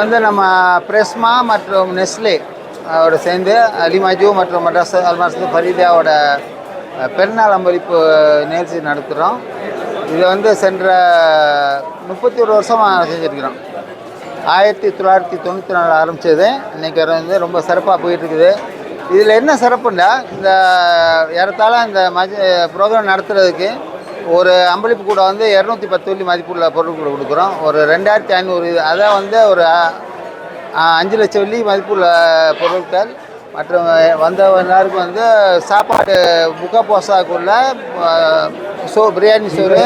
வந்து நம்ம பிரஸ்மா மற்றும் நெஸ்லே ஓட சேர்ந்து அலிமாஜு மற்றும் மட்ராஸ் அல்மாஸ் ஃபரீதாவோட பெருநாள் அன்பளிப்பு நிகழ்ச்சி நடத்துகிறோம். இது வந்து சென்ற 31 வருஷமாக செஞ்சுருக்கிறோம். 1994 ஆரம்பித்தது. இன்றைக்கி வந்து ரொம்ப சிறப்பாக போயிட்டுருக்குது. இதில் என்ன சிறப்புன்னா, இந்த ஏறத்தாழ இந்த ப்ரோக்ராம் நடத்துகிறதுக்கு ஒரு அன்பளிப்பு கூட வந்து 210 வெள்ளி மதிப்புள்ள பொருட்கள் கொடுக்குறோம். ஒரு 2500 அதை வந்து ஒரு 5 லட்சம் வெள்ளி மதிப்புள்ள பொருட்கள் மற்றும் வந்த எல்லாருக்கும் வந்து சாப்பாடு முகப்போசாக்குள்ள பிரியாணி சோறு,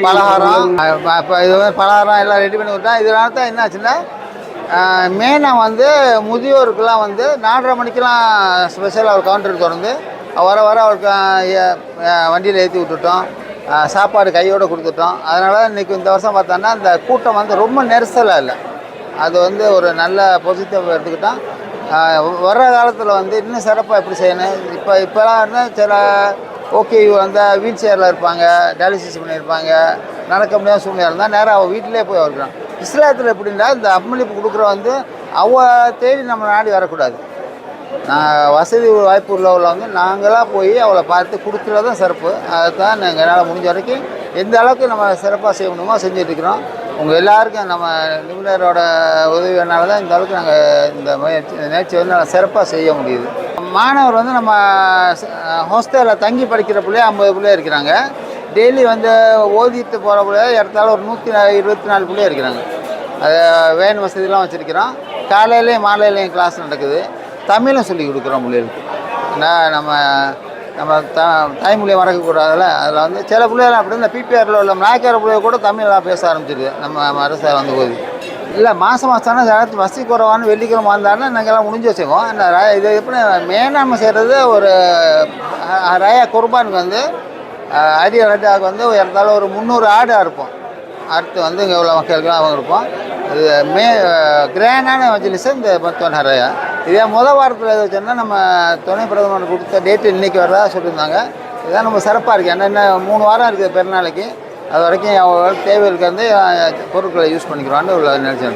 பலகாரம், இப்போ இது வந்து பலகாரம் எல்லாம் ரெடி பண்ணி கொடுத்தா. இதனால தான் என்ன ஆச்சுன்னா, மெயினாக வந்து முதியோருக்கெல்லாம் வந்து 4:30 மணிக்கெலாம் ஸ்பெஷலாக ஒரு கவுண்டர் திறந்து வர அவருக்கு வண்டியில் ஏற்றி விட்டுட்டோம். சாப்பாடு கையோடு கொடுத்துட்டோம். அதனால் இன்றைக்கி இந்த வருஷம் பார்த்தோன்னா இந்த கூட்டம் வந்து ரொம்ப நெரிசலாக இல்லை. அது வந்து ஒரு நல்ல பாசிட்டிவ் எடுத்துக்கிட்டோம். வர்ற காலத்தில் வந்து இன்னும் சிறப்பாக எப்படி செய்யணும். இப்போலாம் வந்து சில ஓகே வந்து வீல் சேரில் இருப்பாங்க, டயாலிசிஸ் பண்ணியிருப்பாங்க, நடக்க முடியாத சூழ்நிலை இருந்தால் நேராக அவள் வீட்டிலே போய் வருகிறான். இஸ்லாத்தில் எப்படின்னா இந்த அன்பளிப்பு கொடுக்குற வந்து தேடி நம்ம நாடி வரக்கூடாது. வசதி வாய்ப்பு உள்ளவளை வந்து நாங்களாக போய் அவளை பார்த்து கொடுக்குறது தான் சிறப்பு. அதை தான் எங்களால் முடிஞ்ச வரைக்கும் எந்த அளவுக்கு நம்ம சிறப்பாக செய்ய முடியுமோ செஞ்சுட்ருக்கிறோம். உங்கள் எல்லாருக்கும் நம்ம நிபுணரோட உதவினால தான் இந்த அளவுக்கு நாங்கள் இந்த நிகழ்ச்சி வந்து நல்லா சிறப்பாக செய்ய முடியுது. மாணவர் வந்து நம்ம ஹாஸ்டலில் தங்கி படிக்கிற பிள்ளைய 50 பிள்ளைய இருக்கிறாங்க. டெய்லி வந்து ஓதிட்டு போகிற பிள்ளைய ஏறத்தாழ ஒரு 124 பிள்ளைய இருக்கிறாங்க. அது வேன் வசதிலாம் வச்சுருக்கிறோம். காலையிலையும் மாலையிலையும் கிளாஸ் நடக்குது. தமிழும் சொல்லிக் கொடுக்குறோம் பிள்ளைகளுக்கு. ஏன்னா நம்ம தாய்மொழியை மறக்கக்கூடாதுல்ல. அதில் வந்து சில பிள்ளைகள் அப்படி இந்த பிபிஆரில் உள்ள நாய்க்கார பிள்ளைய கூட தமிழெலாம் பேச ஆரம்பிச்சிடுது நம்ம அரசை வந்து ஓதி. இல்லை மாதம் தானே வசதி குறைவான வெள்ளிக்கிழமை வந்தாங்கன்னா நாங்கள்லாம் முடிஞ்சு வச்சுக்கோம். இது எப்படி மெயினாக நம்ம செய்கிறது ஒரு ராயா குர்பானுக்கு வந்து அடி ரெட்டாவுக்கு வந்து இருந்தாலும் ஒரு 300 ஆடு அறுப்போம். அடுத்து வந்து இங்கே உள்ள மக்களுக்கெல்லாம் அவங்க இருப்போம். இது கிராண்டான மஜ்லிஸ் இந்த மொத்தம் நிறைய. இதே வாரத்தில் எது வச்சோன்னா நம்ம துணை பிரதமர் கொடுத்த டேட்டு இன்றைக்கி வரதா சொல்லியிருந்தாங்க. இதுதான் நம்ம சிறப்பாக இருக்குது. என்ன 3 வாரம் இருக்குது பெருநாளைக்கு. அது வரைக்கும் அவங்களுக்கு தேவைகளுக்கு வந்து பொருட்களை யூஸ் பண்ணிக்கிறோன்னு உள்ள நினைச்சு.